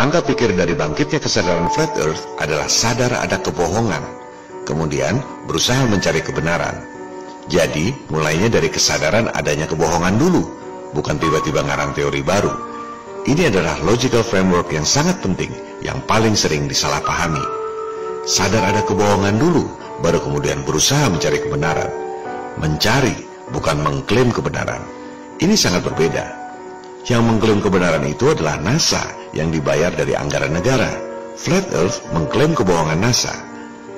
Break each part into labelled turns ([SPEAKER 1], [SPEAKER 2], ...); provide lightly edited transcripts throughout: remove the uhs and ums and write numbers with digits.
[SPEAKER 1] Kerangka pikir dari bangkitnya kesadaran Flat Earth adalah sadar ada kebohongan, kemudian berusaha mencari kebenaran. Jadi, mulainya dari kesadaran adanya kebohongan dulu, bukan tiba-tiba ngarang teori baru. Ini adalah logical framework yang sangat penting, yang paling sering disalahpahami. Sadar ada kebohongan dulu, baru kemudian berusaha mencari kebenaran. Mencari, bukan mengklaim kebenaran. Ini sangat berbeda. Yang mengklaim kebenaran itu adalah NASA yang dibayar dari anggaran negara. Flat Earth mengklaim kebohongan NASA.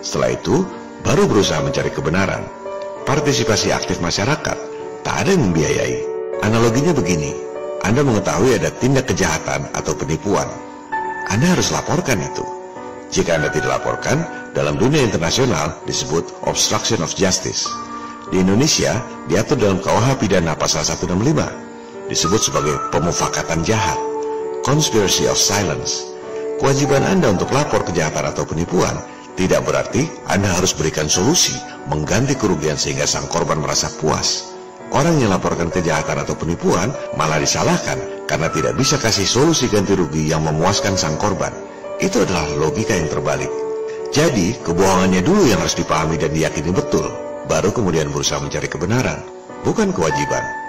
[SPEAKER 1] Setelah itu, baru berusaha mencari kebenaran. Partisipasi aktif masyarakat, tak ada yang membiayai. Analoginya begini, Anda mengetahui ada tindak kejahatan atau penipuan. Anda harus laporkan itu. Jika Anda tidak laporkan, dalam dunia internasional disebut obstruction of justice. Di Indonesia, diatur dalam KUH Pidana pasal 165. Disebut sebagai pemufakatan jahat, conspiracy of silence. Kewajiban Anda untuk lapor kejahatan atau penipuan tidak berarti Anda harus berikan solusi mengganti kerugian sehingga sang korban merasa puas. Orang yang laporkan kejahatan atau penipuan malah disalahkan karena tidak bisa kasih solusi ganti rugi yang memuaskan sang korban. Itu adalah logika yang terbalik. Jadi, kebohongannya dulu yang harus dipahami dan diyakini betul, baru kemudian berusaha mencari kebenaran, bukan kewajiban.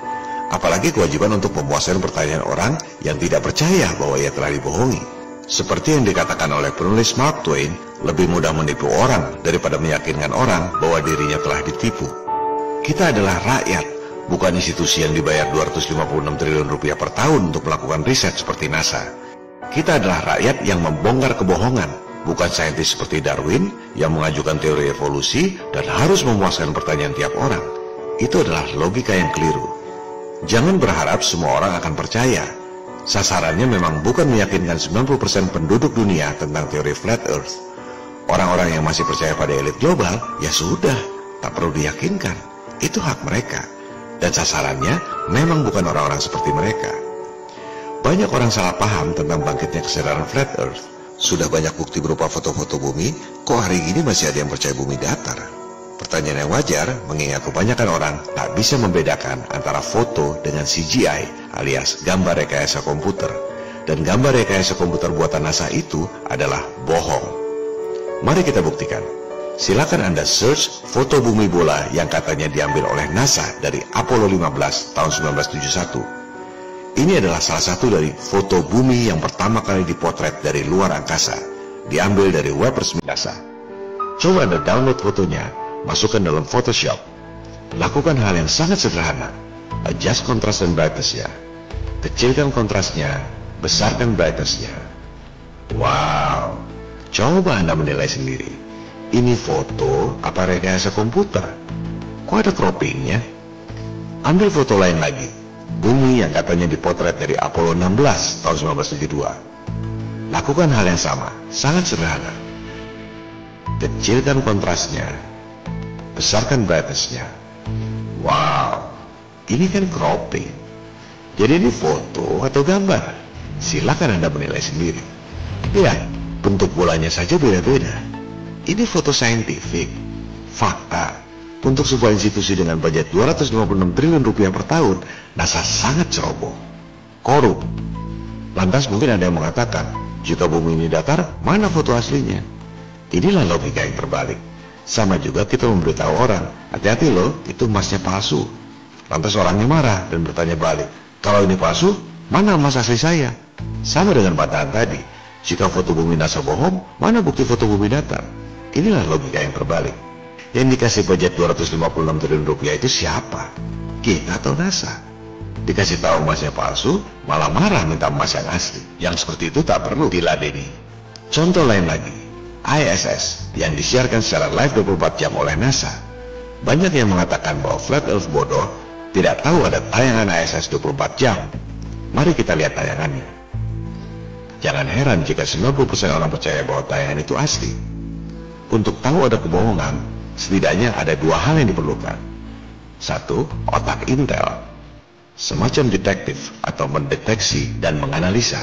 [SPEAKER 1] Apalagi kewajiban untuk memuaskan pertanyaan orang yang tidak percaya bahwa ia telah dibohongi. Seperti yang dikatakan oleh penulis Mark Twain, lebih mudah menipu orang daripada meyakinkan orang bahwa dirinya telah ditipu. Kita adalah rakyat, bukan institusi yang dibayar 256 triliun rupiah per tahun untuk melakukan riset seperti NASA. Kita adalah rakyat yang membongkar kebohongan, bukan saintis seperti Darwin yang mengajukan teori evolusi dan harus memuaskan pertanyaan tiap orang. Itu adalah logika yang keliru. Jangan berharap semua orang akan percaya. Sasarannya memang bukan meyakinkan 90% penduduk dunia tentang teori Flat Earth. Orang-orang yang masih percaya pada elit global, ya sudah, tak perlu diyakinkan. Itu hak mereka. Dan sasarannya memang bukan orang-orang seperti mereka. Banyak orang salah paham tentang bangkitnya kesadaran Flat Earth. Sudah banyak bukti berupa foto-foto bumi, kok hari ini masih ada yang percaya bumi datar? Pertanyaan yang wajar, mengingat kebanyakan orang tak bisa membedakan antara foto dengan CGI alias gambar rekayasa komputer. Dan gambar rekayasa komputer buatan NASA itu adalah bohong. Mari kita buktikan. Silakan Anda search foto bumi bola yang katanya diambil oleh NASA dari Apollo 15 tahun 1971. Ini adalah salah satu dari foto bumi yang pertama kali dipotret dari luar angkasa, diambil dari web resmi NASA. Coba Anda download fotonya, masukkan dalam Photoshop. Lakukan hal yang sangat sederhana. Adjust contrast dan brightness-nya. Kecilkan kontrasnya, besarkan brightness-nya. Wow. Coba Anda menilai sendiri. Ini foto apa rekayasa komputer? Kok ada cropping-nya? Ambil foto lain lagi. Bumi yang katanya dipotret dari Apollo 16 tahun 1972. Lakukan hal yang sama, sangat sederhana. Kecilkan kontrasnya, besarkan brightness-nya. Wow, ini kan cropping. Jadi ini foto atau gambar? Silakan Anda menilai sendiri. Lihat, bentuk bolanya saja beda-beda. Ini foto saintifik, fakta. Untuk sebuah institusi dengan budget 256 triliun rupiah per tahun, NASA sangat ceroboh, korup. Lantas mungkin ada yang mengatakan, jika bumi ini datar, mana foto aslinya? Inilah logika yang terbalik. Sama juga kita memberitahu orang, hati-hati loh, itu emasnya palsu. Lantas orangnya marah dan bertanya balik, kalau ini palsu, mana emas asli saya? Sama dengan bantahan tadi, jika foto bumi NASA bohong, mana bukti foto bumi datar? Inilah logika yang terbalik. Yang dikasih budget 256 triliun rupiah itu siapa? Kita atau NASA? Dikasih tahu emasnya palsu, malah marah minta emas yang asli. Yang seperti itu tak perlu diladeni. Contoh lain lagi, ISS yang disiarkan secara live 24 jam oleh NASA. Banyak yang mengatakan bahwa Flat Earth bodoh, tidak tahu ada tayangan ISS 24 jam. Mari kita lihat tayangannya. Jangan heran jika 90% orang percaya bahwa tayangan itu asli. Untuk tahu ada kebohongan, setidaknya ada dua hal yang diperlukan. Satu, otak intel, semacam detektif atau mendeteksi dan menganalisa.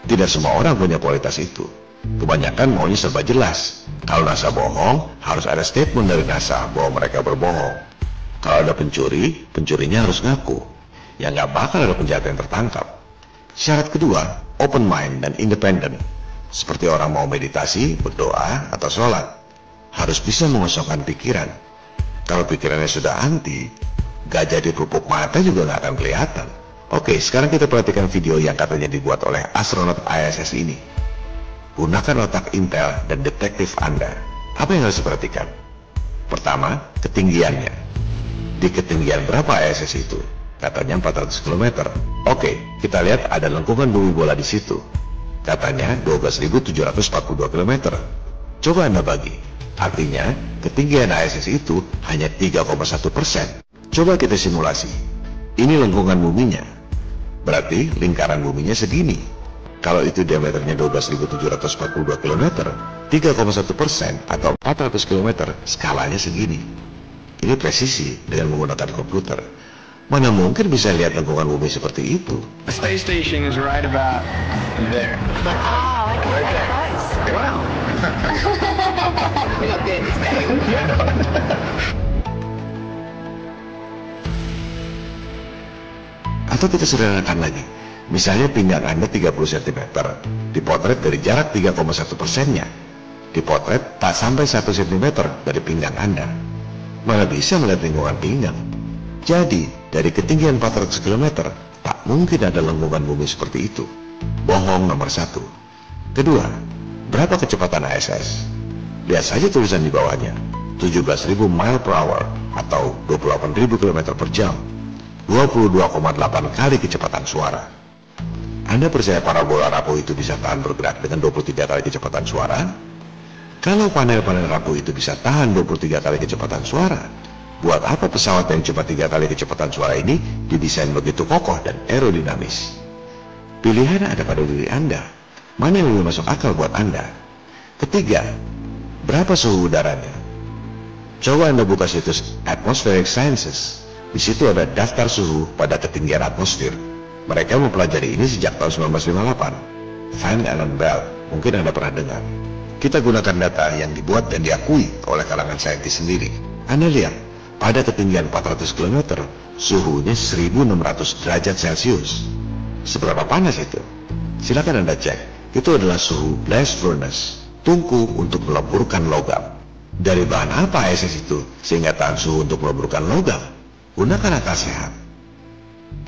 [SPEAKER 1] Tidak semua orang punya kualitas itu. Kebanyakan maunya serba jelas. Kalau NASA bohong, harus ada statement dari NASA bahwa mereka berbohong. Kalau ada pencuri, pencurinya harus ngaku. Ya nggak bakal ada penjahat yang tertangkap. Syarat kedua, open mind dan independen. Seperti orang mau meditasi, berdoa, atau sholat. Harus bisa mengosongkan pikiran. Kalau pikirannya sudah anti, gajah di pupuk mata juga nggak akan kelihatan. Oke, sekarang kita perhatikan video yang katanya dibuat oleh astronot ISS ini. Gunakan otak Intel dan detektif Anda. Apa yang harus diperhatikan? Pertama, ketinggiannya. Di ketinggian berapa ISS itu? Katanya 400 km. Oke, kita lihat ada lengkungan bumi bola di situ. Katanya 12.742 km. Coba Anda bagi. Artinya, ketinggian ISS itu hanya 3,1%. Coba kita simulasi. Ini lengkungan buminya. Berarti lingkaran buminya segini. Kalau itu diameternya 12.742 km, 3,1% atau 400 km, skalanya segini. Ini presisi dengan menggunakan komputer. Mana mungkin bisa lihat lengkungan bumi seperti itu?
[SPEAKER 2] The space station is right about there.
[SPEAKER 3] Oh, okay.
[SPEAKER 2] Right there.
[SPEAKER 3] Nice.
[SPEAKER 2] Wow.
[SPEAKER 3] We look good this day.
[SPEAKER 1] Atau kita sederhanakan lagi. Misalnya pinggang Anda 30 cm, dipotret dari jarak 3,1%-nya. Dipotret tak sampai 1 cm dari pinggang Anda. Mana bisa melihat lingkungan pinggang? Jadi, dari ketinggian 400 km, tak mungkin ada lengkungan bumi seperti itu. Bohong nomor 1. Kedua, berapa kecepatan ISS? Lihat saja tulisan di bawahnya. 17.000 mile per hour atau 28.000 km per jam. 22,8 kali kecepatan suara. Anda percaya parabola rapuh itu bisa tahan bergerak dengan 23 kali kecepatan suara? Kalau panel-panel rapuh itu bisa tahan 23 kali kecepatan suara, buat apa pesawat yang cuma 3 kali kecepatan suara ini didesain begitu kokoh dan aerodinamis? Pilihan ada pada diri Anda. Mana yang lebih masuk akal buat Anda? Ketiga, berapa suhu udaranya? Coba Anda buka situs Atmospheric Sciences. Di situ ada daftar suhu pada ketinggian atmosfer. Mereka mempelajari ini sejak tahun 1958. Van Allen Belt, mungkin Anda pernah dengar. Kita gunakan data yang dibuat dan diakui oleh kalangan saintis sendiri. Anda lihat, pada ketinggian 400 km, suhunya 1600 derajat Celcius. Seberapa panas itu? Silakan Anda cek. Itu adalah suhu blast furnace, tungku untuk meleburkan logam. Dari bahan apa ISS itu sehingga tahan suhu untuk meleburkan logam? Gunakan akal sehat.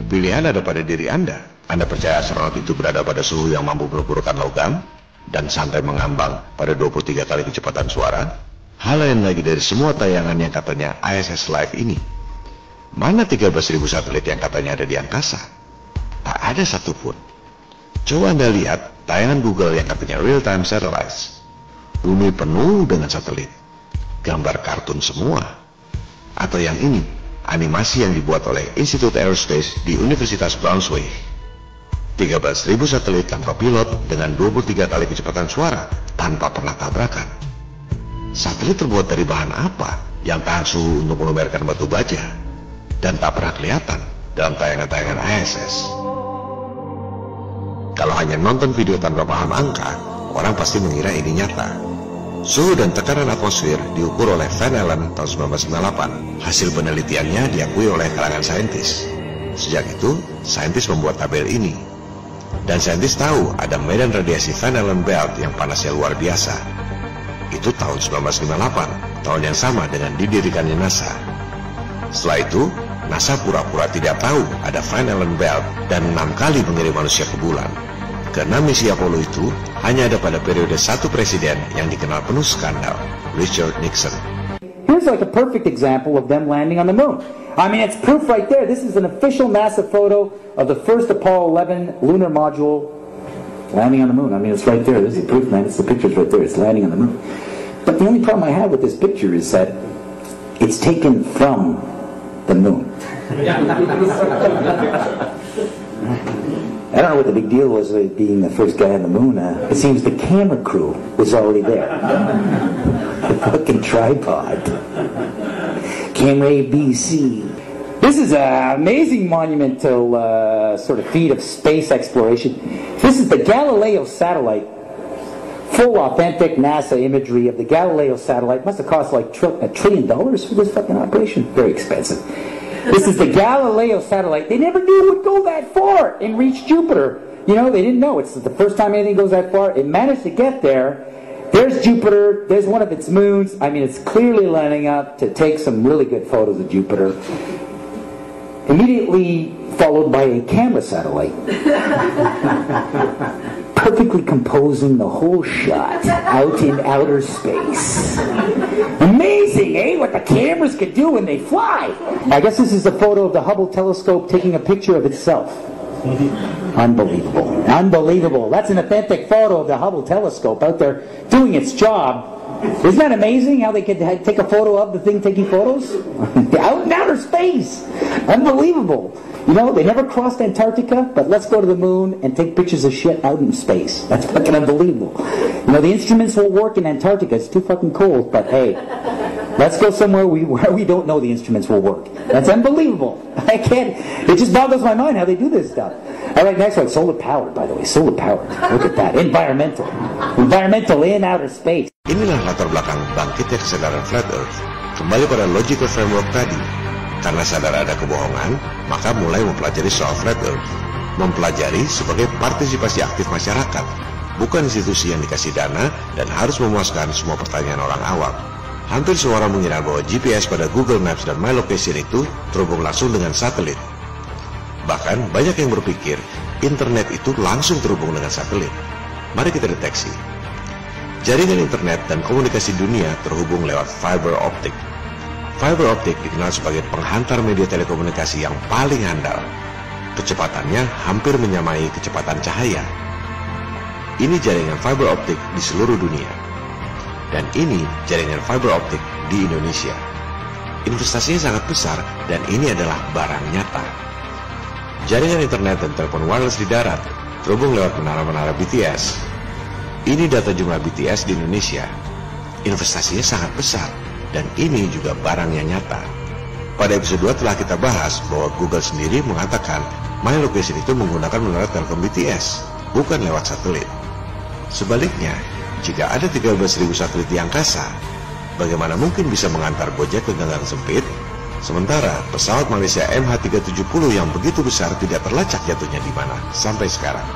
[SPEAKER 1] Pilihan ada pada diri Anda. Anda percaya astronot itu berada pada suhu yang mampu meleburkan logam dan santai mengambang pada 23 kali kecepatan suara? Hal lain lagi dari semua tayangan yang katanya ISS Live ini. Mana 13.000 satelit yang katanya ada di angkasa? Tak ada satupun. Coba Anda lihat tayangan Google yang katanya Real Time Satellites. Bumi penuh dengan satelit. Gambar kartun semua. Atau yang ini, animasi yang dibuat oleh Institute Aerospace di Universitas Braunschweig. 13.000 satelit tanpa pilot dengan 23 kali kecepatan suara tanpa pernah tabrakan. Satelit terbuat dari bahan apa yang tahan suhu untuk meluberkan batu baja dan tak pernah kelihatan dalam tayangan-tayangan ISS? Kalau hanya nonton video tanpa paham angka, orang pasti mengira ini nyata. Suhu dan tekanan atmosfer diukur oleh Van Allen tahun 1998. Hasil penelitiannya diakui oleh kalangan saintis. Sejak itu, saintis membuat tabel ini. Dan saintis tahu ada medan radiasi Van Allen Belt yang panasnya luar biasa. Itu tahun 1958, tahun yang sama dengan didirikannya NASA. Setelah itu, NASA pura-pura tidak tahu ada Van Allen Belt dan 6 kali mengirim manusia ke bulan. Karena misi Apollo itu hanya ada pada periode satu presiden yang dikenal penuh skandal, Richard Nixon.
[SPEAKER 4] Here's like a perfect example of them landing on the moon. I mean, it's proof right there. This is an official NASA photo of the first Apollo 11 lunar module landing on the moon. I mean, it's right there. This is proof, man. It's the picture's right there. It's landing on the moon. But the only problem I have with this picture is that it's taken from the moon. I don't know what the big deal was with being the first guy on the moon. It seems the camera crew was already there. The fucking tripod. Camera A, B, C. This is an amazing monumental sort of feat of space exploration. This is the Galileo satellite. Full authentic NASA imagery of the Galileo satellite. Must have cost like $1 trillion for this fucking operation. Very expensive. This is the Galileo satellite. They never knew it would go that far and reach Jupiter. You know, they didn't know. It's the first time anything goes that far. It managed to get there. There's Jupiter. There's one of its moons. I mean, it's clearly lining up to take some really good photos of Jupiter. Immediately followed by a camera satellite. Perfectly composing the whole shot out in outer space. Amazing, eh? What the cameras can do when they fly. I guess this is a photo of the Hubble telescope taking a picture of itself. Unbelievable. Unbelievable. That's an authentic photo of the Hubble telescope out there doing its job. Isn't that amazing how they could take a photo of the thing taking photos? Out in outer space. Unbelievable. You know, they never crossed Antarctica, but let's go to the moon and take pictures of shit out in space. That's fucking unbelievable. You know, the instruments won't work in Antarctica. It's too fucking cold, but hey, let's go somewhere where we don't know the instruments will work. That's unbelievable. I can't, it just boggles my mind how they do this stuff. All right, next one, solar powered, by the way, solar powered. Look at that, environmental. Environmental in outer space.
[SPEAKER 1] Inilah latar belakang bangkitnya kesadaran Flat Earth. Kembali pada logical framework tadi. Karena sadar ada kebohongan, maka mulai mempelajari soal Flat Earth. Mempelajari sebagai partisipasi aktif masyarakat, bukan institusi yang dikasih dana dan harus memuaskan semua pertanyaan orang awam. Hampir semua orang mengira bahwa GPS pada Google Maps dan My Location itu terhubung langsung dengan satelit. Bahkan banyak yang berpikir internet itu langsung terhubung dengan satelit. Mari kita deteksi. Jaringan internet dan komunikasi dunia terhubung lewat fiber optic. Fiber optic dikenal sebagai penghantar media telekomunikasi yang paling handal. Kecepatannya hampir menyamai kecepatan cahaya. Ini jaringan fiber optic di seluruh dunia. Dan ini jaringan fiber optic di Indonesia. Investasinya sangat besar dan ini adalah barang nyata. Jaringan internet dan telepon wireless di darat terhubung lewat menara-menara BTS. Ini data jumlah BTS di Indonesia. Investasinya sangat besar. Dan ini juga barang yang nyata. Pada episode 2 telah kita bahas bahwa Google sendiri mengatakan My Location itu menggunakan menara Telkom BTS, bukan lewat satelit. Sebaliknya, jika ada 13.000 satelit di angkasa, bagaimana mungkin bisa mengantar Gojek ke ganggang sempit? Sementara pesawat Malaysia MH370 yang begitu besar tidak terlacak jatuhnya di mana sampai sekarang.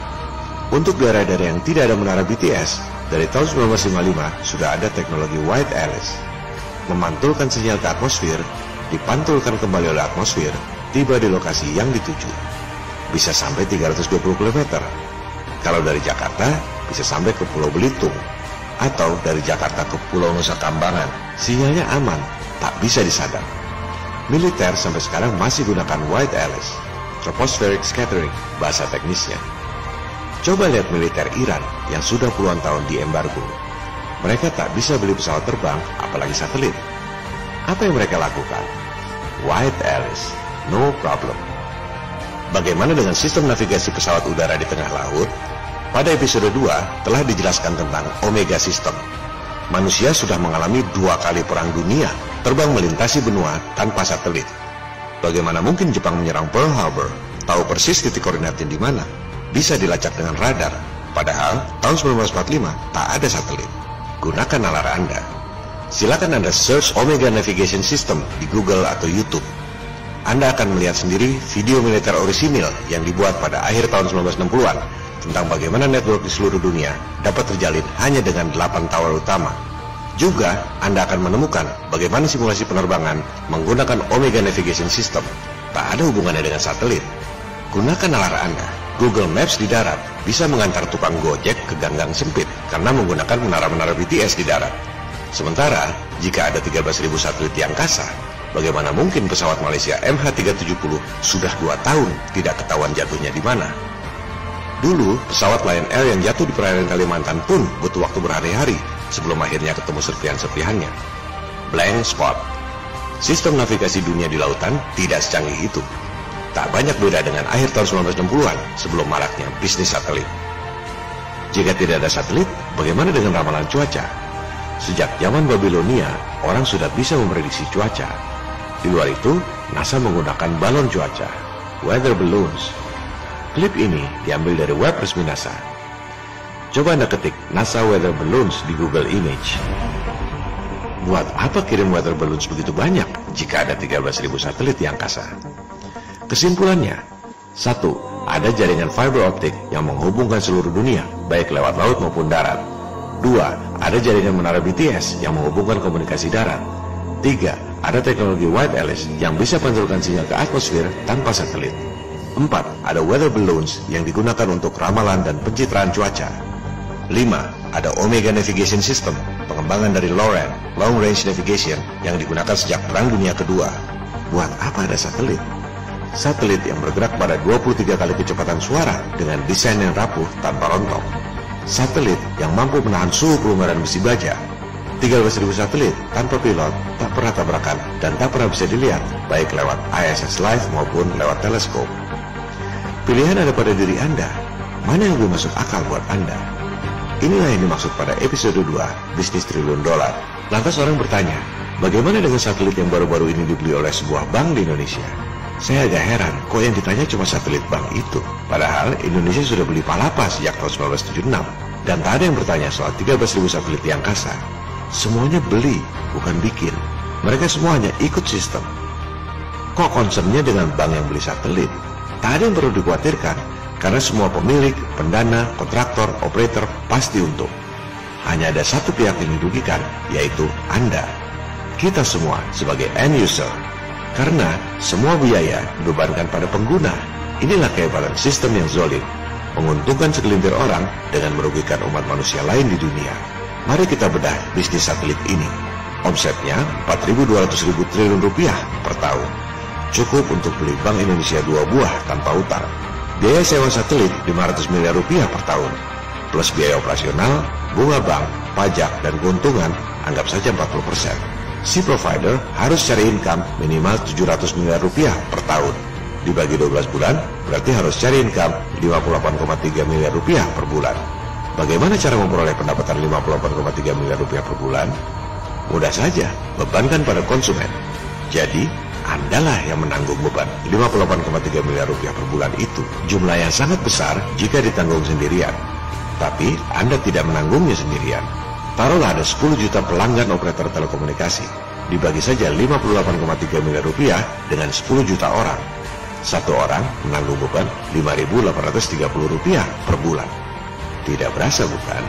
[SPEAKER 1] Untuk daerah-daerah yang tidak ada menara BTS, dari tahun 1955 sudah ada teknologi White Alice. Memantulkan sinyal ke atmosfer, dipantulkan kembali oleh atmosfer, tiba di lokasi yang dituju. Bisa sampai 320 km. Kalau dari Jakarta, bisa sampai ke Pulau Belitung. Atau dari Jakarta ke Pulau Nusa Kambangan. Sinyalnya aman, tak bisa disadap. Militer sampai sekarang masih gunakan White Alice, tropospheric scattering, bahasa teknisnya. Coba lihat militer Iran yang sudah puluhan tahun di embargo. Mereka tak bisa beli pesawat terbang, apalagi satelit. Apa yang mereka lakukan? White Alice, no problem. Bagaimana dengan sistem navigasi pesawat udara di tengah laut? Pada episode 2 telah dijelaskan tentang Omega System. Manusia sudah mengalami 2 kali perang dunia, terbang melintasi benua tanpa satelit. Bagaimana mungkin Jepang menyerang Pearl Harbor, tahu persis titik koordinatnya di mana, bisa dilacak dengan radar, padahal tahun 1945 tak ada satelit. Gunakan nalar Anda. Silakan Anda search Omega Navigation System di Google atau YouTube. Anda akan melihat sendiri video militer orisinil yang dibuat pada akhir tahun 1960-an tentang bagaimana network di seluruh dunia dapat terjalin hanya dengan 8 tower utama. Juga, Anda akan menemukan bagaimana simulasi penerbangan menggunakan Omega Navigation System. Tak ada hubungannya dengan satelit. Gunakan nalar Anda. Google Maps di darat bisa mengantar tukang Gojek ke ganggang sempit karena menggunakan menara-menara BTS di darat. Sementara, jika ada 13.000 satelit di angkasa, bagaimana mungkin pesawat Malaysia MH370 sudah 2 tahun tidak ketahuan jatuhnya di mana? Dulu, pesawat Lion Air yang jatuh di perairan Kalimantan pun butuh waktu berhari-hari sebelum akhirnya ketemu serpihan-serpihannya. Blank spot. Sistem navigasi dunia di lautan tidak secanggih itu. Tak banyak beda dengan akhir tahun 1960-an sebelum maraknya bisnis satelit. Jika tidak ada satelit, bagaimana dengan ramalan cuaca? Sejak zaman Babilonia, orang sudah bisa memprediksi cuaca. Di luar itu, NASA menggunakan balon cuaca, weather balloons. Klip ini diambil dari web resmi NASA. Coba Anda ketik NASA weather balloons di Google Image. Buat apa kirim weather balloons begitu banyak jika ada 13.000 satelit di angkasa? Kesimpulannya, 1. ada jaringan fiber optik yang menghubungkan seluruh dunia, baik lewat laut maupun darat. 2. Ada jaringan menara BTS yang menghubungkan komunikasi darat. 3. Ada teknologi White Alice yang bisa pancarkan sinyal ke atmosfer tanpa satelit. 4. Ada weather balloons yang digunakan untuk ramalan dan pencitraan cuaca. 5. Ada Omega Navigation System, pengembangan dari LORAN, Long Range Navigation, yang digunakan sejak Perang Dunia Kedua. Buat apa ada satelit? Satelit yang bergerak pada 23 kali kecepatan suara dengan desain yang rapuh tanpa rontok. Satelit yang mampu menahan suhu pelungaran besi baja. 13.000 satelit tanpa pilot, tak pernah tabrakan, dan tak pernah bisa dilihat, baik lewat ISS Live maupun lewat teleskop. Pilihan ada pada diri Anda. Mana yang lebih masuk akal buat Anda? Inilah yang dimaksud pada episode 2, Bisnis Triliun Dolar. Lantas orang bertanya, bagaimana dengan satelit yang baru-baru ini dibeli oleh sebuah bank di Indonesia? Saya agak heran, kok yang ditanya cuma satelit bank itu? Padahal Indonesia sudah beli Palapa sejak tahun 1976. Dan tak ada yang bertanya soal 13.000 satelit di angkasa. Semuanya beli, bukan bikin. Mereka semua hanya ikut sistem. Kok concernnya dengan bank yang beli satelit? Tak ada yang perlu dikhawatirkan, karena semua pemilik, pendana, kontraktor, operator pasti untung. Hanya ada satu pihak yang dirugikan, yaitu Anda. Kita semua sebagai end user. Karena semua biaya dibebankan pada pengguna. Inilah kehebatan sistem yang zalim, menguntungkan segelintir orang dengan merugikan umat manusia lain di dunia. Mari kita bedah bisnis satelit ini. Omsetnya 4.200.000 triliun rupiah per tahun. Cukup untuk beli Bank Indonesia 2 buah tanpa utang. Biaya sewa satelit 500 miliar rupiah per tahun. Plus biaya operasional, bunga bank, pajak, dan keuntungan anggap saja 40%. Si provider harus cari income minimal 700 miliar rupiah per tahun. Dibagi 12 bulan, berarti harus cari income 58,3 miliar rupiah per bulan. Bagaimana cara memperoleh pendapatan 58,3 miliar rupiah per bulan? Mudah saja, bebankan pada konsumen. Jadi, Andalah yang menanggung beban 58,3 miliar rupiah per bulan itu. Jumlah yang sangat besar jika ditanggung sendirian. Tapi Anda tidak menanggungnya sendirian. Taruhlah ada 10 juta pelanggan operator telekomunikasi. Dibagi saja 58,3 miliar rupiah dengan 10 juta orang. Satu orang menanggung beban 5.830 rupiah per bulan. Tidak berasa bukan?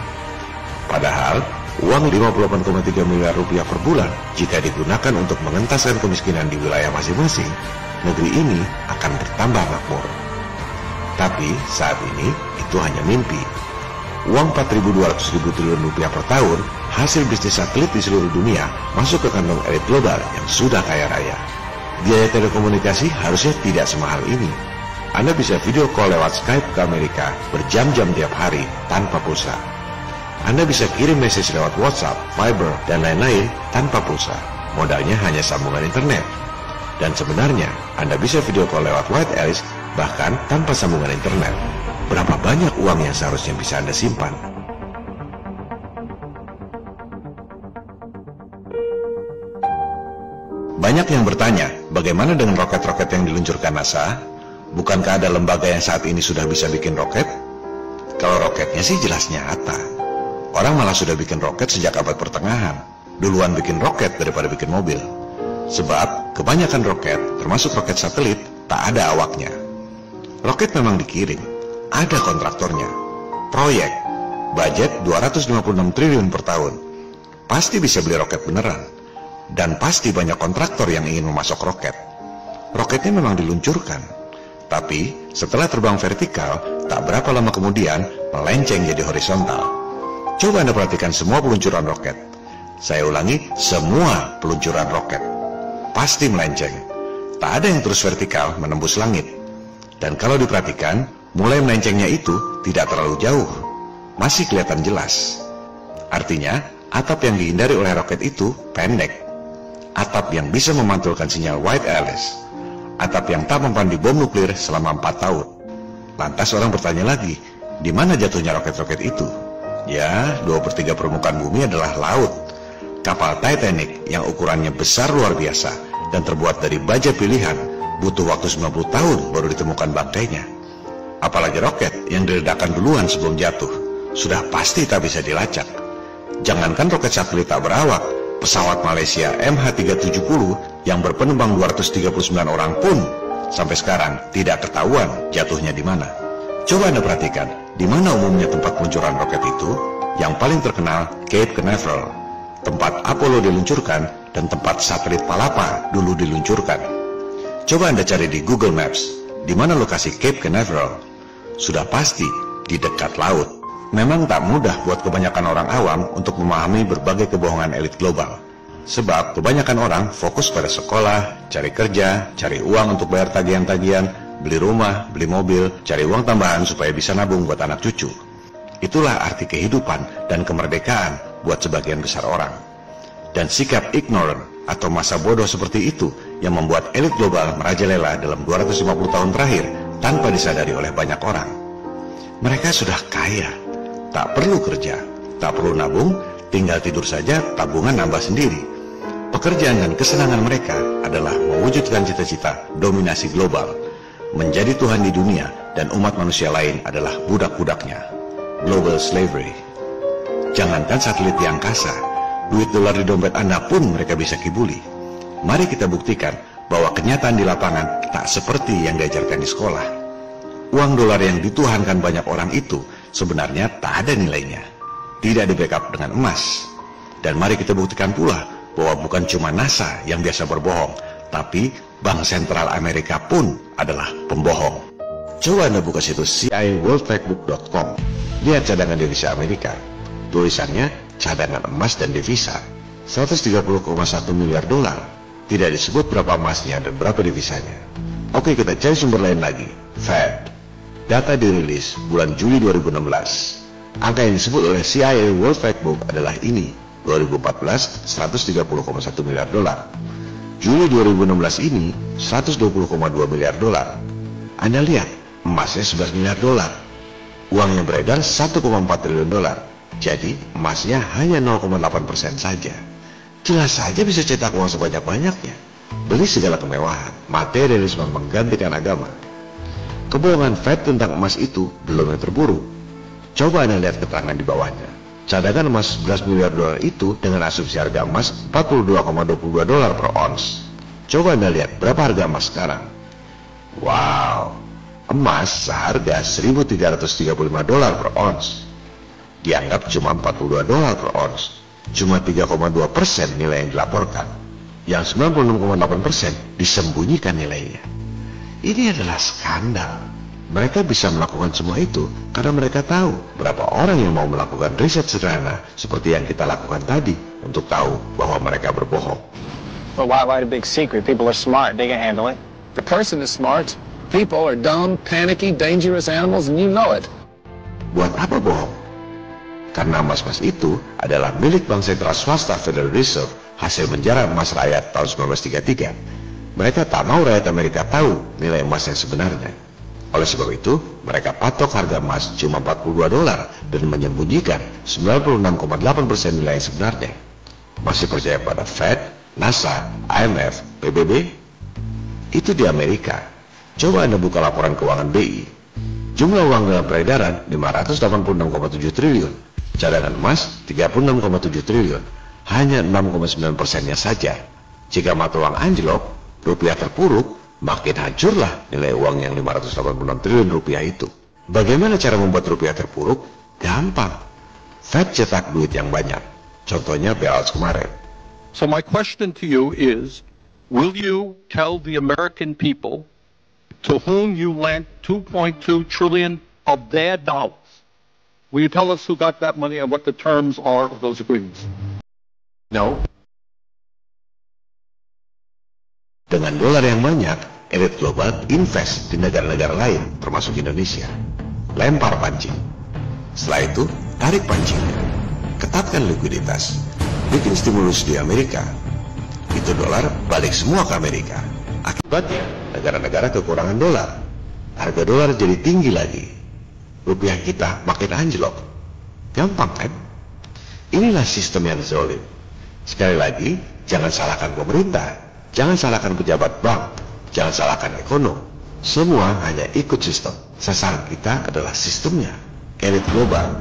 [SPEAKER 1] Padahal uang 58,3 miliar rupiah per bulan jika digunakan untuk mengentaskan kemiskinan di wilayah masing-masing, negeri ini akan bertambah makmur. Tapi saat ini itu hanya mimpi. Uang 4.200.000 triliun rupiah per tahun hasil bisnis satelit di seluruh dunia masuk ke kantong elit global yang sudah kaya raya. Biaya telekomunikasi harusnya tidak semahal ini. Anda bisa video call lewat Skype ke Amerika berjam-jam tiap hari tanpa pulsa. Anda bisa kirim message lewat WhatsApp, Viber, dan lain-lain tanpa pulsa. Modalnya hanya sambungan internet. Dan sebenarnya Anda bisa video call lewat White Alice bahkan tanpa sambungan internet. Berapa banyak uang yang seharusnya bisa Anda simpan? Banyak yang bertanya, bagaimana dengan roket-roket yang diluncurkan NASA? Bukankah ada lembaga yang saat ini sudah bisa bikin roket? Kalau roketnya sih jelas nyata. Orang malah sudah bikin roket sejak abad pertengahan. Duluan bikin roket daripada bikin mobil. Sebab kebanyakan roket, termasuk roket satelit, tak ada awaknya. Roket memang dikirim. Ada kontraktornya, proyek, budget 256 triliun per tahun. Pasti bisa beli roket beneran. Dan pasti banyak kontraktor yang ingin memasok roket. Roketnya memang diluncurkan. Tapi setelah terbang vertikal, tak berapa lama kemudian melenceng jadi horizontal. Coba Anda perhatikan semua peluncuran roket. Saya ulangi, semua peluncuran roket. Pasti melenceng. Tak ada yang terus vertikal menembus langit. Dan kalau diperhatikan, mulai melencengnya itu tidak terlalu jauh, masih kelihatan jelas. Artinya, atap yang dihindari oleh roket itu pendek. Atap yang bisa memantulkan sinyal White Alice. Atap yang tak mempan di bom nuklir selama 4 tahun. Lantas orang bertanya lagi, di mana jatuhnya roket-roket itu? Ya, 2/3 permukaan bumi adalah laut. Kapal Titanic yang ukurannya besar luar biasa dan terbuat dari baja pilihan, butuh waktu 90 tahun baru ditemukan bangkainya. Apalagi roket yang diledakkan duluan sebelum jatuh, sudah pasti tak bisa dilacak. Jangankan roket satelit tak berawak, pesawat Malaysia MH370 yang berpenumpang 239 orang pun sampai sekarang tidak ketahuan jatuhnya di mana. Coba Anda perhatikan, di mana umumnya tempat peluncuran roket itu? Yang paling terkenal, Cape Canaveral, tempat Apollo diluncurkan dan tempat satelit Palapa dulu diluncurkan. Coba Anda cari di Google Maps, di mana lokasi Cape Canaveral. Sudah pasti di dekat laut. Memang tak mudah buat kebanyakan orang awam untuk memahami berbagai kebohongan elit global. Sebab kebanyakan orang fokus pada sekolah, cari kerja, cari uang untuk bayar tagihan-tagihan, beli rumah, beli mobil, cari uang tambahan supaya bisa nabung buat anak cucu. Itulah arti kehidupan dan kemerdekaan buat sebagian besar orang. Dan sikap ignorant atau masa bodoh seperti itu yang membuat elit global merajalela dalam 250 tahun terakhir tanpa disadari oleh banyak orang. Mereka sudah kaya, tak perlu kerja, tak perlu nabung, tinggal tidur saja, tabungan nambah sendiri. Pekerjaan dan kesenangan mereka adalah mewujudkan cita-cita dominasi global, menjadi Tuhan di dunia, dan umat manusia lain adalah budak-budaknya. Global slavery. Jangankan satelit di angkasa, duit dolar di dompet Anda pun mereka bisa kibuli. Mari kita buktikan bahwa kenyataan di lapangan tak seperti yang diajarkan di sekolah. Uang dolar yang dituhankan banyak orang itu sebenarnya tak ada nilainya, tidak di-backup dengan emas. Dan mari kita buktikan pula bahwa bukan cuma NASA yang biasa berbohong, tapi Bank Sentral Amerika pun adalah pembohong. Coba Anda buka situs CIAWorldFactbook.com. Lihat cadangan devisa Amerika. Tulisannya cadangan emas dan devisa 130,1 miliar dolar. Tidak disebut berapa emasnya dan berapa devisanya. Oke, kita cari sumber lain lagi. Fed. Data dirilis bulan Juli 2016. Angka yang disebut oleh CIA World Factbook adalah ini. 2014 130,1 miliar dolar. Juli 2016 ini 120,2 miliar dolar. Anda lihat, emasnya 11 miliar dolar. Uang yang beredar 1,4 triliun dolar. Jadi emasnya hanya 0,8% saja. Jelas saja bisa cetak uang sebanyak-banyaknya. Beli segala kemewahan, materialisme menggantikan agama. Kebohongan Fed tentang emas itu belum yang terburuk. Coba Anda lihat keterangan di bawahnya. Cadangan emas 11 miliar dolar itu dengan asumsi harga emas 42,22 dolar per ons. Coba Anda lihat berapa harga emas sekarang. Wow. Emas seharga 1.335 dolar per ons. Dianggap cuma 42 dolar per ons. Cuma 3,2% nilai yang dilaporkan. Yang 96,8% disembunyikan nilainya. Ini adalah skandal. Mereka bisa melakukan semua itu karena mereka tahu berapa orang yang mau melakukan riset sederhana seperti yang kita lakukan tadi untuk tahu bahwa mereka berbohong.
[SPEAKER 2] Well, why the big secret? People are smart. They can handle it.
[SPEAKER 5] The person is smart. People are dumb, panicky, dangerous animals, and you know it.
[SPEAKER 1] Buat apa bohong? Karena emas-emas itu adalah milik Bank Sentral Swasta Federal Reserve hasil menjara emas rakyat tahun 1933. Mereka tak mau rakyat Amerika tahu nilai emas yang sebenarnya. Oleh sebab itu, mereka patok harga emas cuma 42 dolar dan menyembunyikan 96,8% nilai yang sebenarnya. Masih percaya pada Fed, NASA, IMF, PBB? Itu di Amerika. Coba Anda buka laporan keuangan BI. Jumlah uang dalam peredaran 586,7 triliun. Cadangan emas 36,7 triliun. Hanya 6,9%-nya saja. Jika mata uang anjlok, rupiah terpuruk, makin hancurlah nilai uang yang 586 triliun rupiah itu. Bagaimana cara membuat rupiah terpuruk? Gampang. Fed cetak duit yang banyak. Contohnya bailout kemarin.
[SPEAKER 6] So my question to you is, will you tell the American people to whom you lent 2.2 trillion of their dollars? Will you tell us who got that money and what the terms are of those agreements?
[SPEAKER 1] No. Dengan dolar yang banyak, elit global invest di negara-negara lain, termasuk Indonesia. Lempar pancing. Setelah itu, tarik pancing. Ketatkan likuiditas. Bikin stimulus di Amerika. Itu dolar balik semua ke Amerika. Akibatnya, negara-negara kekurangan dolar. Harga dolar jadi tinggi lagi. Rupiah kita makin anjlok. Gampang kan? Inilah sistem yang zalim. Sekali lagi, jangan salahkan pemerintah. Jangan salahkan pejabat bank. Jangan salahkan ekonom. Semua hanya ikut sistem. Sasaran kita adalah sistemnya. Elit global.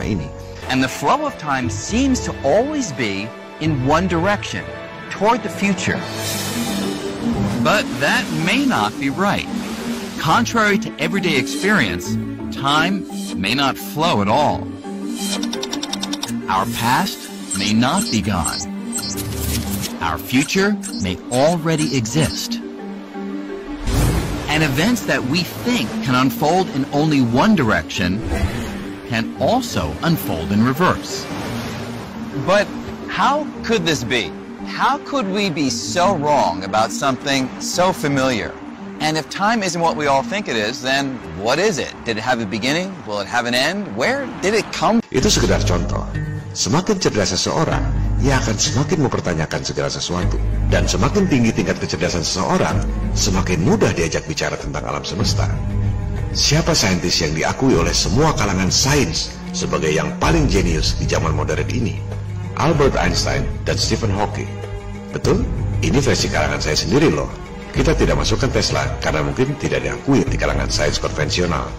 [SPEAKER 1] ini.
[SPEAKER 7] And the flow of time seems to always be in one direction, toward the future. But that may not be right. Contrary to everyday experience, time may not flow at all. Our past may not be gone. Our future may already exist. And events that we think can unfold in only one direction can also unfold in reverse.
[SPEAKER 8] But how could this be? How could we be so wrong about something so familiar? And if time isn't what we all think it is, then what is it? Did it have a beginning? Will it have an end? Where did it come from?
[SPEAKER 1] Itu sekedar contoh. Semakin cerdas seseorang, ia akan semakin mempertanyakan segala sesuatu. Dan semakin tinggi tingkat kecerdasan seseorang, semakin mudah diajak bicara tentang alam semesta. Siapa saintis yang diakui oleh semua kalangan sains sebagai yang paling jenius di zaman modern ini? Albert Einstein dan Stephen Hawking. Betul? Ini versi kalangan saya sendiri loh. Kita tidak masukkan Tesla karena mungkin tidak diakui di kalangan sains konvensional.